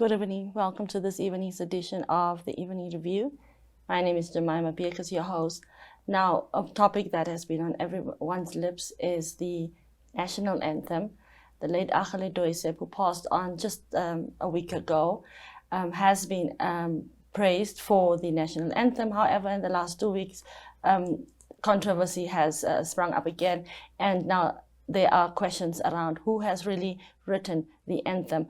Good evening. Welcome to this evening's edition of the Evening Review. My name is Jemima Beekers, your host. Now, a topic that has been on everyone's lips is the national anthem. The late Achille Doiseb, who passed on just a week ago, has been praised for the national anthem. However, in the last 2 weeks, controversy has sprung up again, and now there are questions around who has really written the anthem.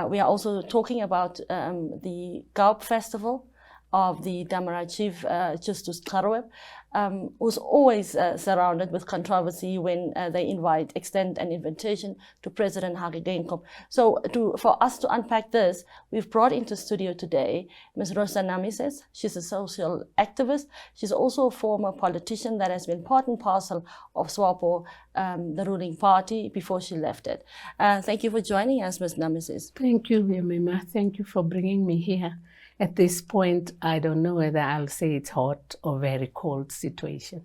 We are also talking about the Gaup Festival of the Damara chief, Justus Karweb, who's always surrounded with controversy when they extend an invitation to President Hage Geingob. So for us to unpack this, we've brought into studio today Ms. Rosa Namises. She's a social activist. She's also a former politician that has been part and parcel of SWAPO, the ruling party, before she left it. Thank you for joining us, Ms. Namises. Thank you, Yemima. Thank you for bringing me here. At this point, I don't know whether I'll say it's hot or very cold situation.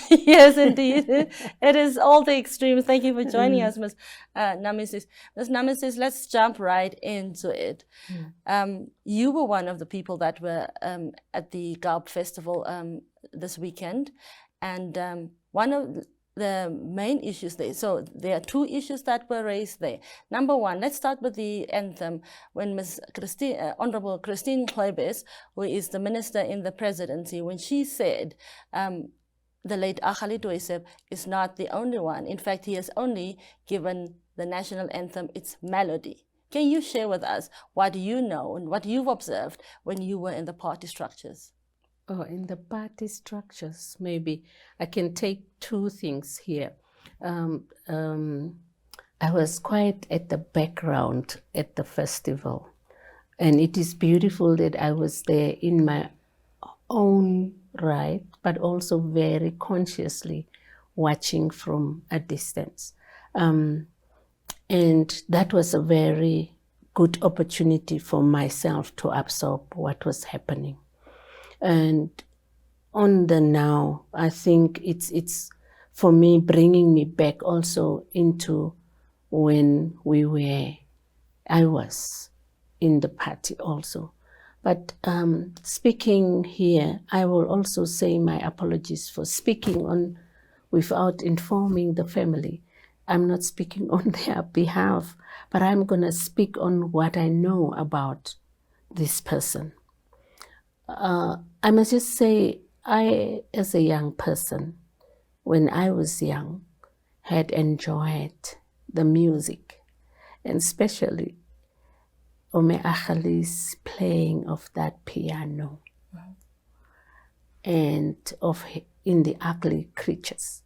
Yes, indeed. It is all the extremes. Thank you for joining us, Ms. Namises. Ms. Namises, let's jump right into it. You were one of the people that were at the Gaup Festival this weekend, and one of the main issues there. So there are two issues that were raised there. Number one, let's start with the anthem. When Ms. Honorable Christine Khoebes, who is the minister in the presidency, when she said the late Achille Doiseb is not the only one. In fact, he has only given the national anthem its melody. Can you share with us what you know and what you've observed when you were in the party structures? Oh, in the party structures, maybe I can take two things here. I was quite at the background at the festival, and it is beautiful that I was there in my own right, but also very consciously watching from a distance. And that was a very good opportunity for myself to absorb what was happening. And on the now, I think it's for me bringing me back also into when I was in the party also. But speaking here, I will also say my apologies for speaking on without informing the family. I'm not speaking on their behalf, but I'm going to speak on what I know about this person. I must just say, I, as a young person, when I was young, had enjoyed the music, and especially Ome Achille's playing of that piano, and of In the Ugly Creatures.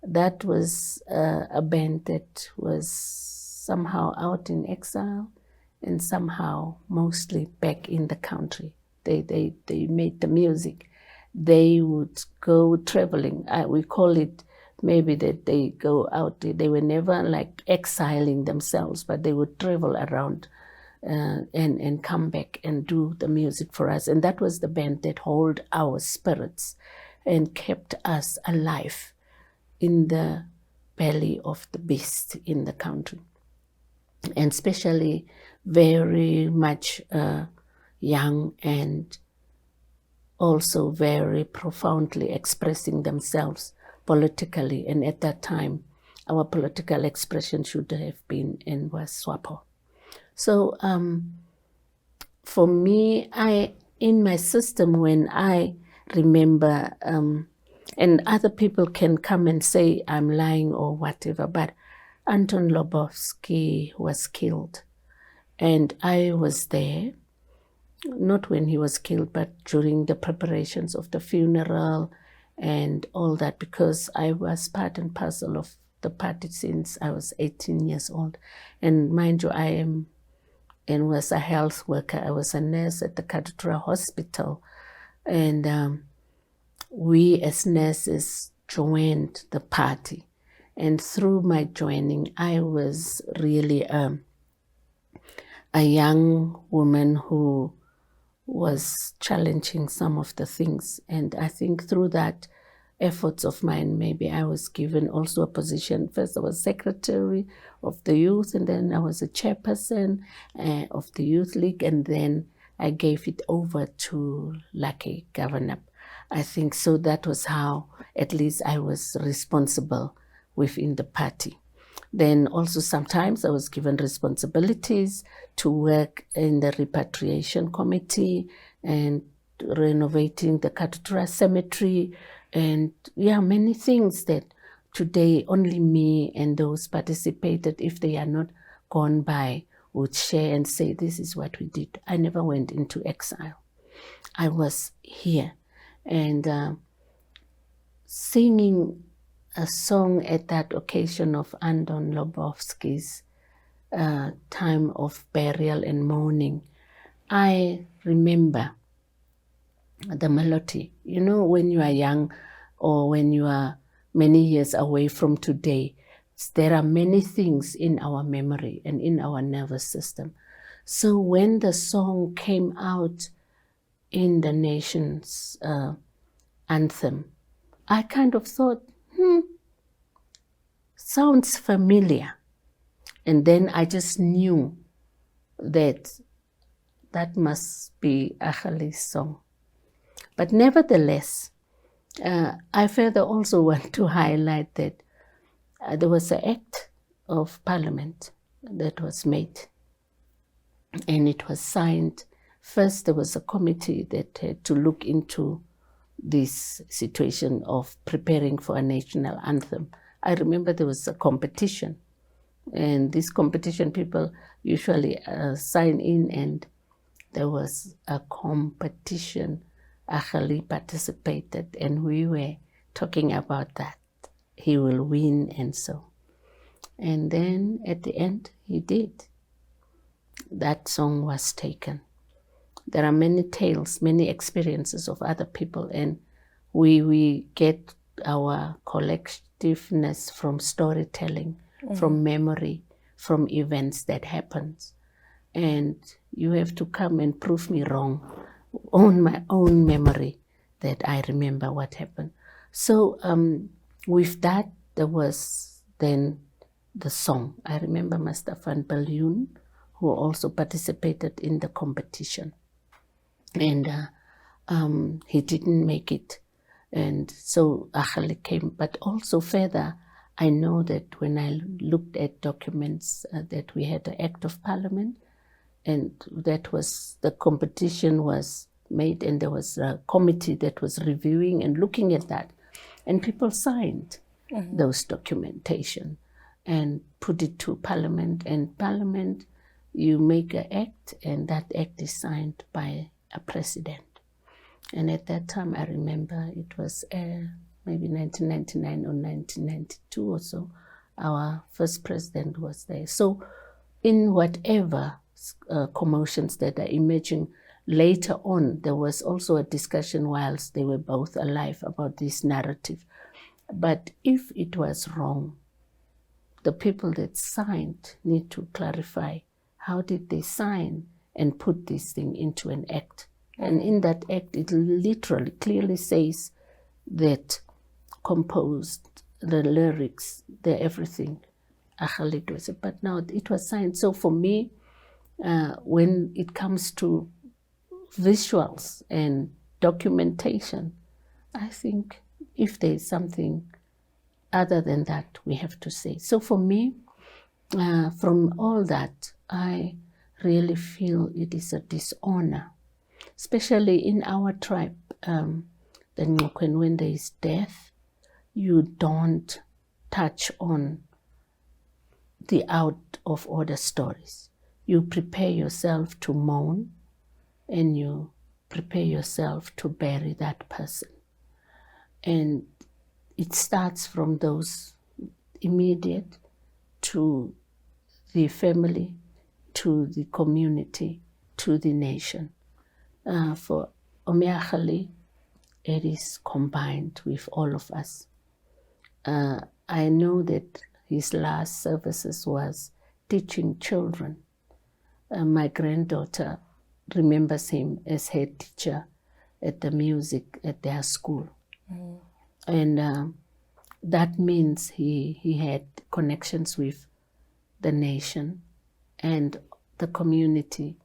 That was a band that was somehow out in exile and somehow mostly back in the country. They made the music. They would go traveling. We call it maybe that they go out. They were never like exiling themselves, but they would travel around and come back and do the music for us. And that was the band that held our spirits and kept us alive in the belly of the beast in the country. And especially very much young and also very profoundly expressing themselves politically. And at that time, our political expression should have been and was SWAPO. So for me, in my system, when I remember, and other people can come and say I'm lying or whatever, but Anton Lobovsky was killed. And I was there, not when he was killed, but during the preparations of the funeral and all that, because I was part and parcel of the party since I was 18 years old. And mind you, I am and was a health worker. I was a nurse at the Cathedral Hospital. And we as nurses joined the party. And through my joining, I was really a young woman who was challenging some of the things. And I think through that, efforts of mine, maybe I was given also a position. First I was secretary of the youth, and then I was a chairperson of the youth league, and then I gave it over to Lucky Governor. I think so. That was how at least I was responsible within the party. Then also sometimes I was given responsibilities to work in the repatriation committee and renovating the Katutura cemetery, and yeah, many things that today only me and those participated, if they are not gone by, would share and say, this is what we did. I never went into exile. I was here. And singing a song at that occasion of Anton Lobovsky's time of burial and mourning, I remember the melody. You know, when you are young or when you are many years away from today, there are many things in our memory and in our nervous system. So when the song came out in the nation's anthem, I kind of thought, sounds familiar. And then I just knew that that must be Achali's song. But nevertheless, I further also want to highlight that there was an act of parliament that was made, and it was signed. First, there was a committee that had to look into this situation of preparing for a national anthem. I remember there was a competition, and this competition people usually sign in, and there was a competition. Achali participated, and we were talking about that. He will win, and so. And then at the end, he did. That song was taken. There are many tales, many experiences of other people, and we get our collectiveness from storytelling, from memory, from events that happened. And you have to come and prove me wrong on my own memory that I remember what happened. So with that, there was then the song. I remember Master Van Balloon, who also participated in the competition. And he didn't make it. And so Achali came. But also further, I know that when I looked at documents that we had an Act of Parliament, and that was, the competition was made, and there was a committee that was reviewing and looking at that. And people signed those documentation and put it to Parliament. And Parliament, you make an act, and that act is signed by a president. And at that time, I remember it was maybe 1999 or 1992 or so, our first president was there. So in whatever commotions that are emerging later on, there was also a discussion whilst they were both alive about this narrative. But if it was wrong, the people that signed need to clarify how did they sign and put this thing into an act. And in that act, it literally clearly says that composed, the lyrics, the everything, Achali was it. But now it was signed. So for me, when it comes to visuals and documentation, I think if there is something other than that, we have to say. So for me, from all that, I really feel it is a dishonor, especially in our tribe. When there is death, you don't touch on the out of order stories. You prepare yourself to mourn, and you prepare yourself to bury that person. And it starts from those immediate to the family, to the community, to the nation. For Omeachali, it is combined with all of us. I know that his last services was teaching children. My granddaughter remembers him as head teacher at the music at their school. And that means he had connections with the nation and the community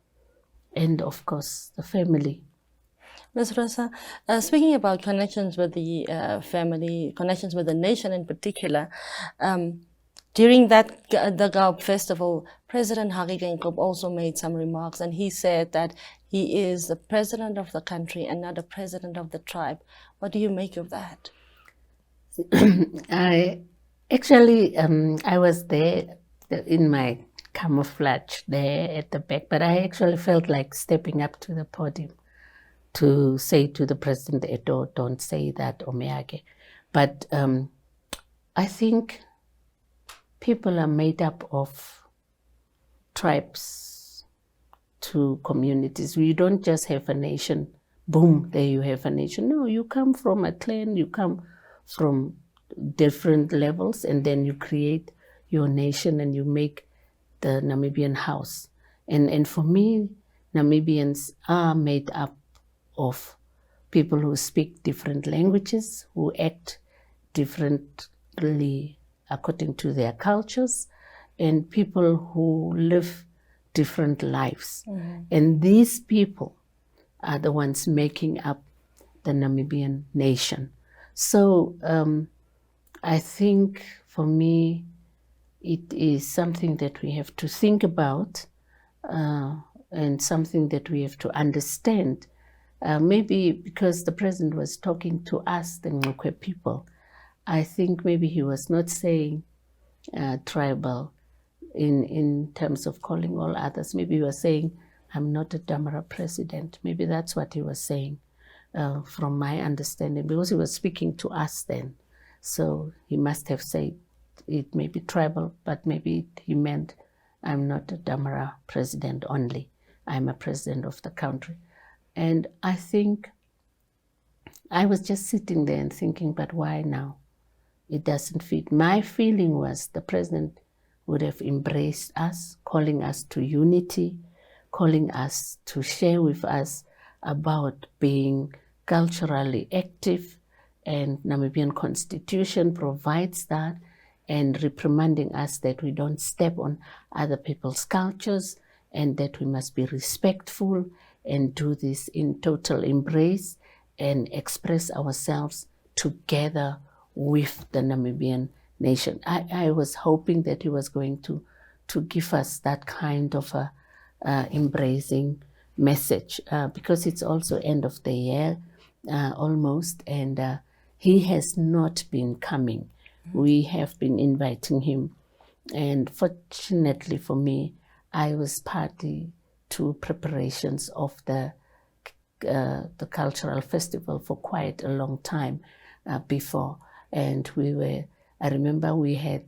and, of course, the family. Ms. Rosa, speaking about connections with the family, connections with the nation in particular, during the Gaup festival, President Hage Geingob also made some remarks, and he said that he is the president of the country and not the president of the tribe. What do you make of that? I was there in my camouflage there at the back, but I actually felt like stepping up to the podium to say to the president, Edo, don't say that, Omeage. But I think people are made up of tribes to communities. We don't just have a nation, boom, there you have a nation. No, you come from a clan, you come from different levels, and then you create your nation and you make the Namibian house. And for me, Namibians are made up of people who speak different languages, who act differently according to their cultures, and people who live different lives. Mm-hmm. And these people are the ones making up the Namibian nation. So I think for me, it is something that we have to think about and something that we have to understand. Maybe because the president was talking to us, the Ngokwe people, I think maybe he was not saying tribal in terms of calling all others. Maybe he was saying, I'm not a Damara president. Maybe that's what he was saying from my understanding, because he was speaking to us then. So he must have said it may be tribal, but maybe he meant I'm not a Damara president only. I'm a president of the country. And I think I was just sitting there and thinking, but why now? It doesn't fit. My feeling was the president would have embraced us, calling us to unity, calling us to share with us about being culturally active, and Namibian constitution provides that, and reprimanding us that we don't step on other people's cultures and that we must be respectful and do this in total embrace and express ourselves together with the Namibian nation. I was hoping that he was going to give us that kind of a embracing message because it's also end of the year almost, and he has not been coming. We have been inviting him, and fortunately for me, I was party to preparations of the cultural festival for quite a long time before, and I remember we had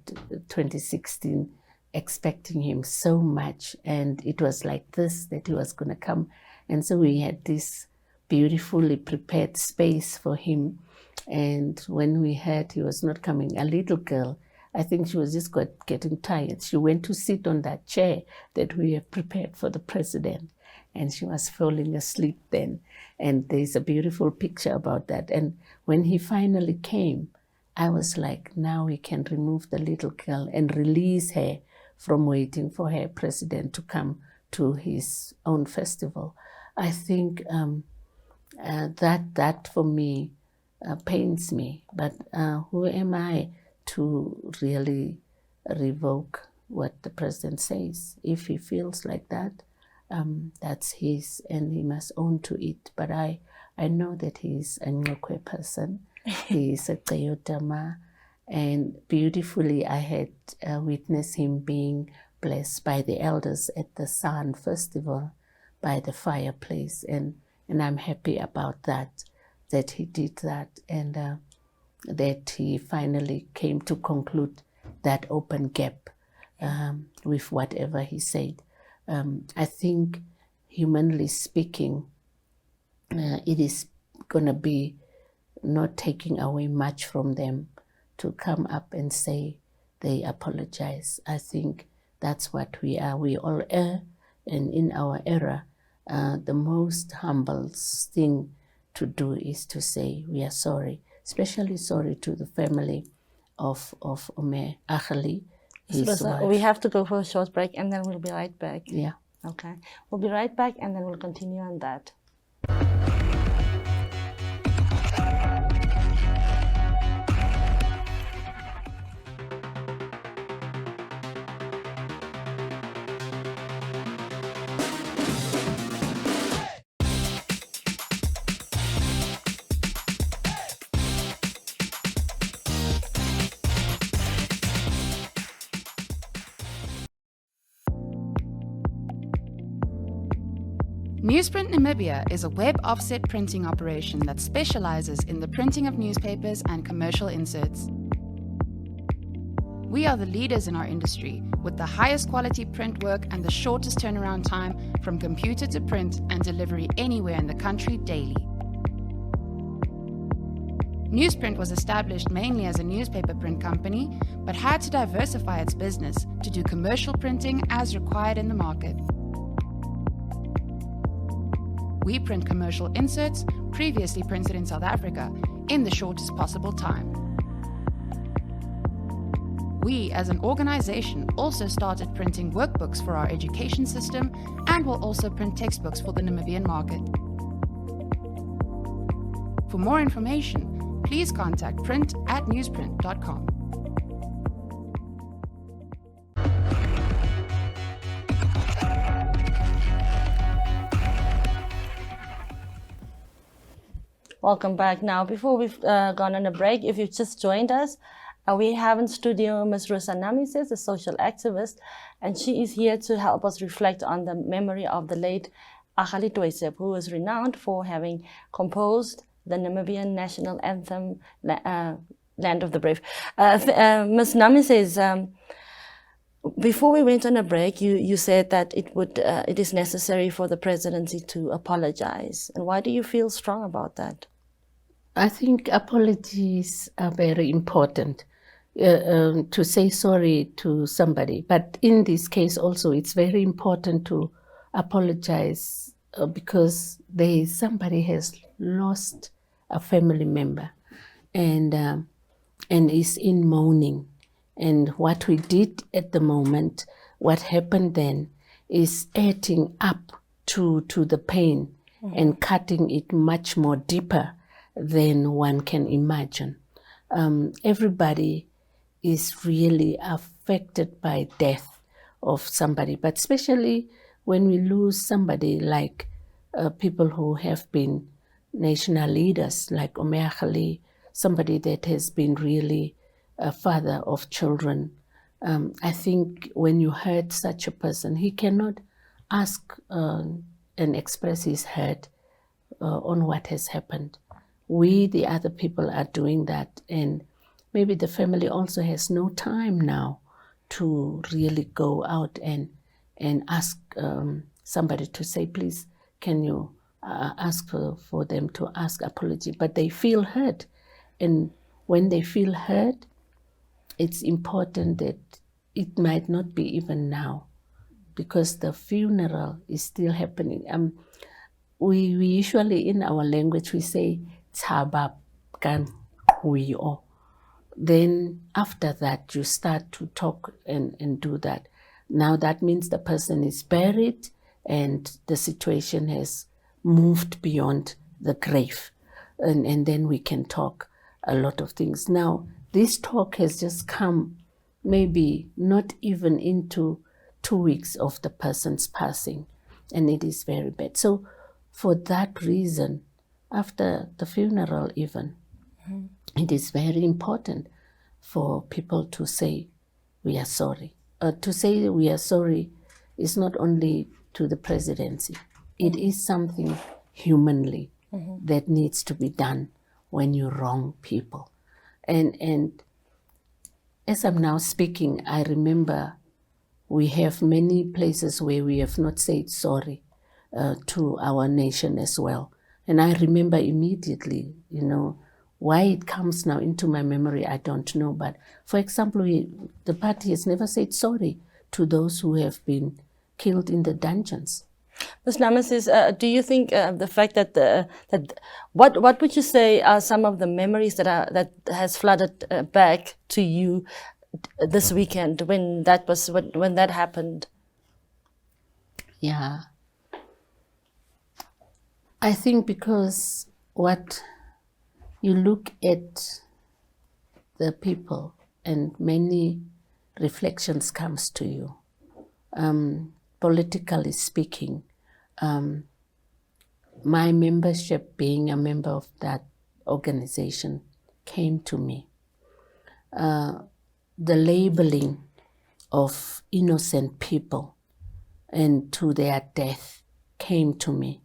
2016 expecting him so much, and it was like this, that he was going to come, and so we had this beautifully prepared space for him. And when we heard he was not coming, a little girl, I think she was just getting tired. She went to sit on that chair that we have prepared for the president, and she was falling asleep then. And there's a beautiful picture about that. And when he finally came, I was like, now we can remove the little girl and release her from waiting for her president to come to his own festival. I think that for me pains me. But who am I to really revoke what the president says? If he feels like that, that's his, and he must own to it. But I know that he's a Ngokwe person. He's a Teyotama, and beautifully I had witnessed him being blessed by the elders at the Sun Festival by the fireplace, and I'm happy about that he did that, and that he finally came to conclude that open gap with whatever he said. I think, humanly speaking, it is going to be not taking away much from them to come up and say they apologize. I think that's what we are. We all err, and in our era, the most humble thing to do is to say we are sorry. especially sorry to the family of Oneuptwo, his Rosa, wife. we have to go for a short break and then we'll be right back. Yeah. Okay. We'll be right back and then we'll continue on that. Newsprint Namibia is a web offset printing operation that specializes in the printing of newspapers and commercial inserts. We are the leaders in our industry with the highest quality print work and the shortest turnaround time from computer to print and delivery anywhere in the country daily. Newsprint was established mainly as a newspaper print company, but had to diversify its business to do commercial printing as required in the market. We print commercial inserts previously printed in South Africa in the shortest possible time. We, as an organization, also started printing workbooks for our education system and will also print textbooks for the Namibian market. For more information, please contact print@newsprint.com. Welcome back. Now, before we've gone on a break, if you've just joined us, we have in studio Ms. Rosa Namises, a social activist, and she is here to help us reflect on the memory of the late Oneuptwo, who was renowned for having composed the Namibian national anthem, Land of the Brave. Ms. Namises, before we went on a break, you said that it is necessary for the presidency to apologize. And why do you feel strong about that? I think apologies are very important, to say sorry to somebody. But in this case also, it's very important to apologize because somebody has lost a family member and is in mourning. And what we did at the moment, what happened then, is adding up to the pain and cutting it much more deeper than one can imagine. Everybody is really affected by death of somebody, but especially when we lose somebody like people who have been national leaders, like Omeachali, somebody that has been really a father of children. I think when you hurt such a person, he cannot ask and express his hurt on what has happened. We, the other people, are doing that, and maybe the family also has no time now to really go out and ask somebody to say, please, can you ask for them to ask apology? But they feel hurt, and when they feel hurt, it's important that it might not be even now, because the funeral is still happening. We usually, in our language, we say, "Tshabab kan huyo." Then after that, you start to talk and do that. Now that means the person is buried and the situation has moved beyond the grave. And then we can talk a lot of things. Now, this talk has just come maybe not even into 2 weeks of the person's passing, and it is very bad. So for that reason, after the funeral even, it is very important for people to say, we are sorry. To say we are sorry is not only to the presidency. It is something humanly that needs to be done when you wrong people. And as I'm now speaking, I remember we have many places where we have not said sorry to our nation as well. And I remember immediately, why it comes now into my memory, I don't know. But for example, the party has never said sorry to those who have been killed in the dungeons. Ms. Namises, do you think the fact that what would you say are some of the memories that has flooded back to you this weekend when that happened? Yeah. I think because what you look at the people and many reflections comes to you. Politically speaking, my membership, being a member of that organization, came to me. The labeling of innocent people and to their death came to me.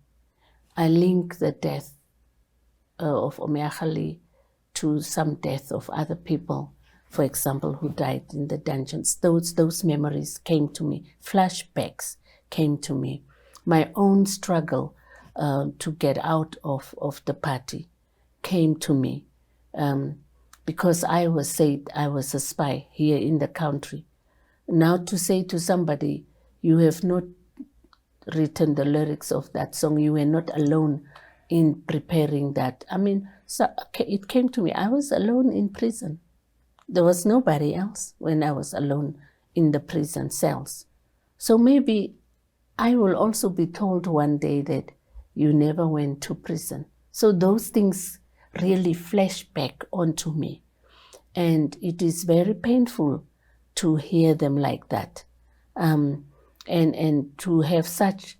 I link the death of Omeachali to some death of other people, for example, who died in the dungeons. Those memories came to me. Flashbacks came to me. My own struggle to get out of the party came to me because I was said I was a spy here in the country. Now to say to somebody, you have not written the lyrics of that song, you were not alone in preparing that. I mean, so it came to me. I was alone in prison. There was nobody else when I was alone in the prison cells. So maybe I will also be told one day that you never went to prison. So those things really flash back onto me. And it is very painful to hear them like that. And to have such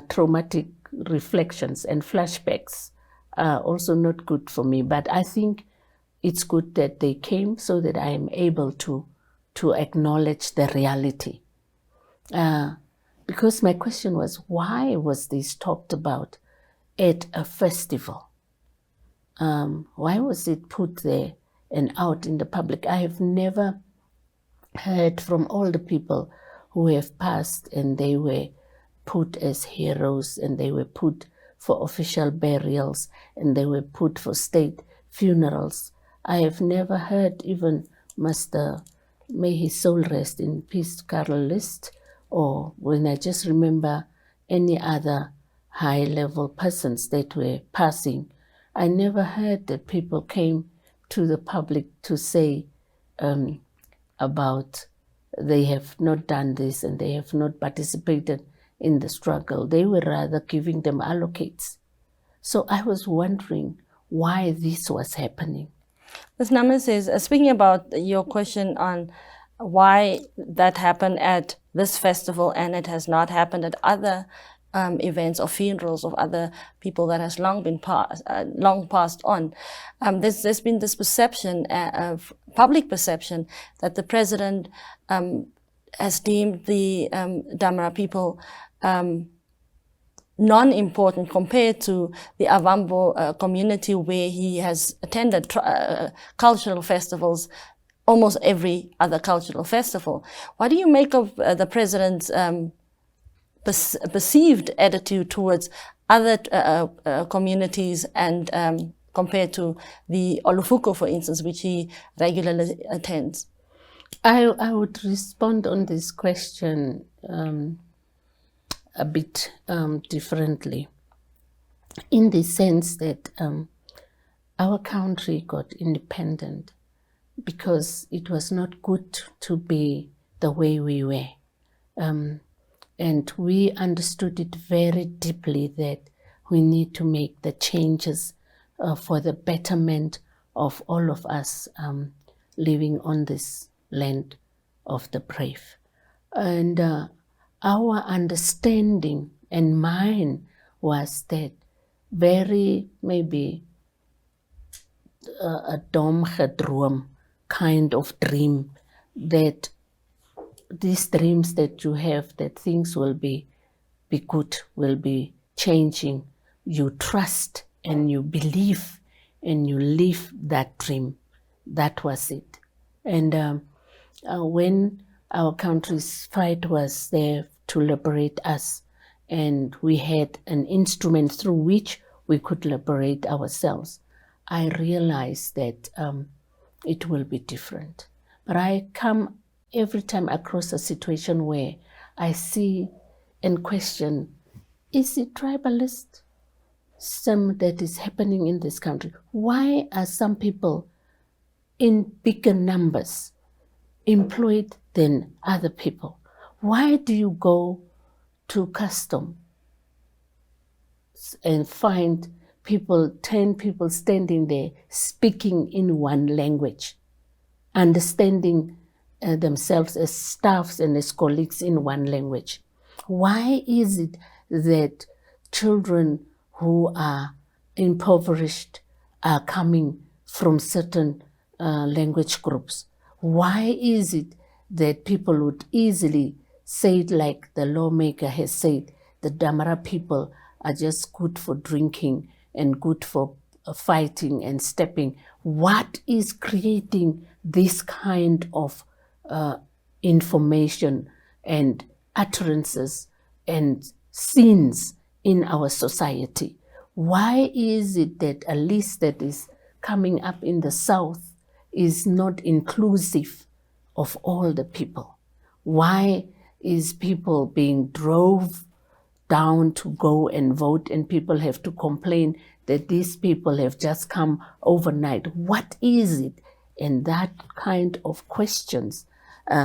traumatic reflections and flashbacks are also not good for me. But I think it's good that they came so that I am able to acknowledge the reality. Because my question was, why was this talked about at a festival? Why was it put there and out in the public? I have never heard from all the people who have passed and they were put as heroes and they were put for official burials and they were put for state funerals. I have never heard even Master, may his soul rest in peace, Carl List, or when I just remember any other high-level persons that were passing. I never heard that people came to the public to say about they have not done this and they have not participated in the struggle. They were rather giving them allocates. So I was wondering why this was happening. Ms. Namises, speaking about your question on why that happened at this festival and it has not happened at other events or funerals of other people that has long passed on. There's been this perception, of public perception, that the president has deemed the Damara people non-important compared to the Avambo community, where he has attended cultural festivals, almost every other cultural festival. What do you make of the president's perceived attitude towards other communities and compared to the Olufuko, for instance, which he regularly attends? I would respond on this question a bit differently, in the sense that our country got independent because it was not good to be the way we were. And we understood it very deeply that we need to make the changes for the betterment of all of us living on this land of the brave. And our understanding and mine was that very maybe a dom gedroom kind of dream, that these dreams that you have, that things will be good, will be changing. You trust and you believe and you live that dream. That was it. And when our country's fight was there to liberate us, and we had an instrument through which we could liberate ourselves, I realized that it will be different. But I come every time across a situation where I see and question is it tribalist system that is happening in this country? Why are some people in bigger numbers employed than other people? Why do you go to custom and find people, 10 people standing there speaking in one language, understanding themselves as staffs and as colleagues in one language? Why is it that children who are impoverished are coming from certain language groups? Why is it that people would easily say it like the lawmaker has said, the Damara people are just good for drinking and good for fighting and stepping? What is creating this kind of information and utterances and scenes in our society? Why is it that a list that is coming up in the South is not inclusive of all the people? Why is people being drove down to go and vote and people have to complain that these people have just come overnight? What is it? And that kind of questions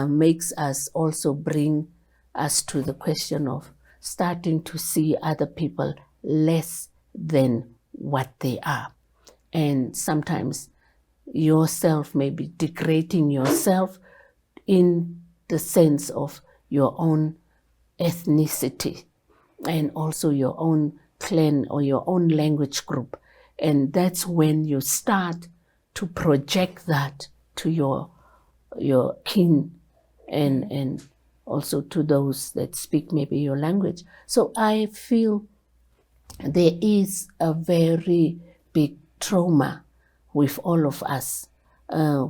makes us also bring us to the question of starting to see other people less than what they are. And sometimes yourself may be degrading yourself in the sense of your own ethnicity and also your own clan or your own language group. And that's when you start to project that to your kin and also to those that speak maybe your language. So I feel there is a very big trauma with all of us.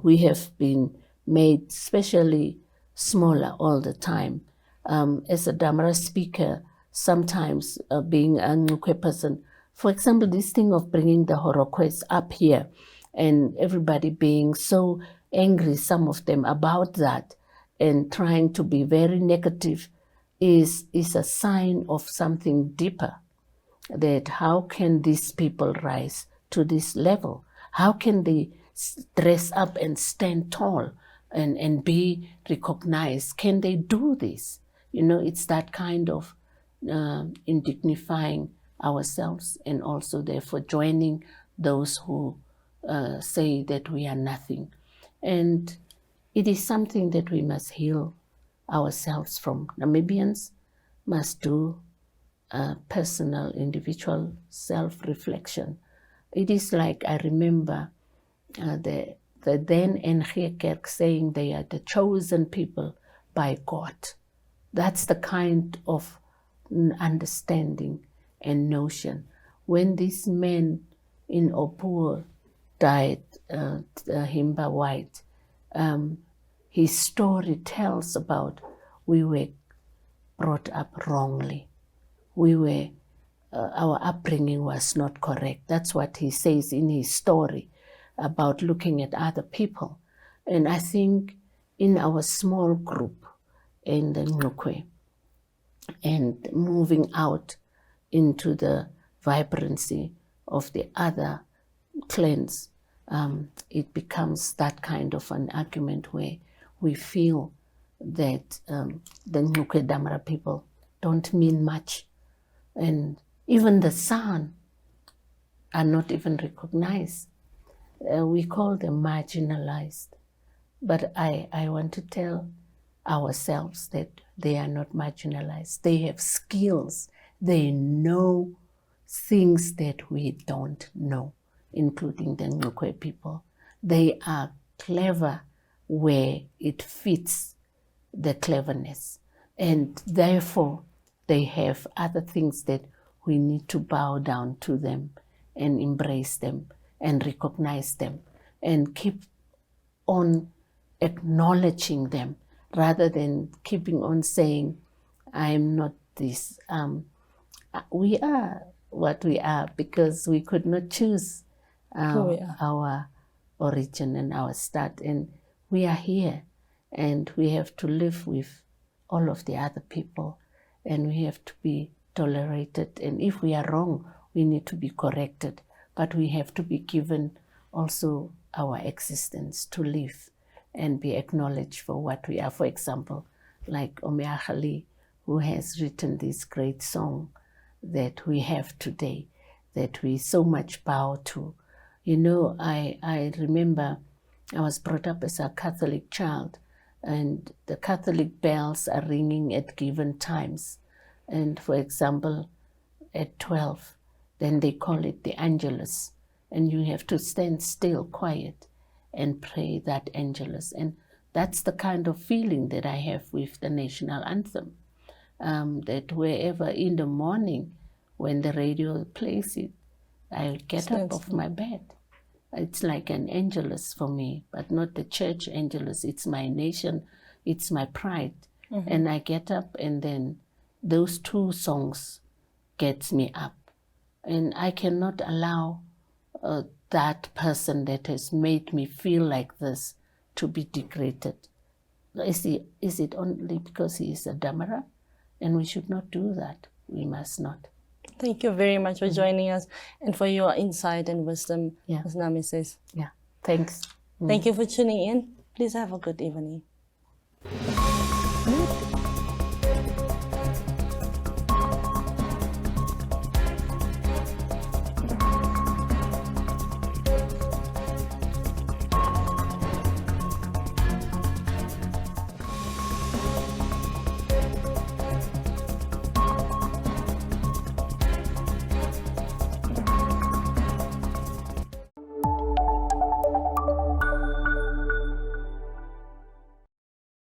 We have been made especially smaller all the time. As a Damara speaker, sometimes being a Ngukwe person, for example, this thing of bringing the Horokwes up here and everybody being so angry, some of them, about that and trying to be very negative is a sign of something deeper. That how can these people rise to this level? How can they dress up and stand tall and be recognized? Can they do this? You know, it's that kind of indignifying ourselves and also therefore joining those who say that we are nothing. And it is something that we must heal ourselves from. Namibians must do personal, individual self-reflection. It is like, I remember the then NG Kerk saying they are the chosen people by God. That's the kind of understanding and notion. When this man in Opuo died, Himba White, his story tells about we were brought up wrongly. We were, our upbringing was not correct. That's what he says in his story about looking at other people. And I think in our small group in the Ngukwe and moving out into the vibrancy of the other clans, it becomes that kind of an argument where we feel that the Ngukwe Damara people don't mean much. And even the San are not even recognized. We call them marginalized. But I want to tell ourselves that they are not marginalized. They have skills. They know things that we don't know, including the Ngukwe people. They are clever where it fits the cleverness. And therefore, they have other things that we need to bow down to them and embrace them and recognize them and keep on acknowledging them rather than keeping on saying, I'm not this. We are what we are because we could not choose our origin and our start. And we are here and we have to live with all of the other people. And we have to be tolerated. And if we are wrong, we need to be corrected. But we have to be given also our existence to live and be acknowledged for what we are. For example, like Omeachali, who has written this great song that we have today, that we so much bow to. You know, I remember I was brought up as a Catholic child, and the Catholic bells are ringing at given times. And for example, at 12, then they call it the Angelus, and you have to stand still, quiet, and pray that Angelus. And that's the kind of feeling that I have with the national anthem, that wherever in the morning, when the radio plays it, I get up off my bed. It's like an Angelus for me, but not the church Angelus. It's my nation, it's my pride. And I get up, and then those two songs gets me up. And I cannot allow that person that has made me feel like this to be degraded. Is it only because he is a Damara? And we should not do that. We must not. Thank you very much for joining us and for your insight and wisdom, as Namises. Yeah, thanks. Thank you for tuning in. Please have a good evening.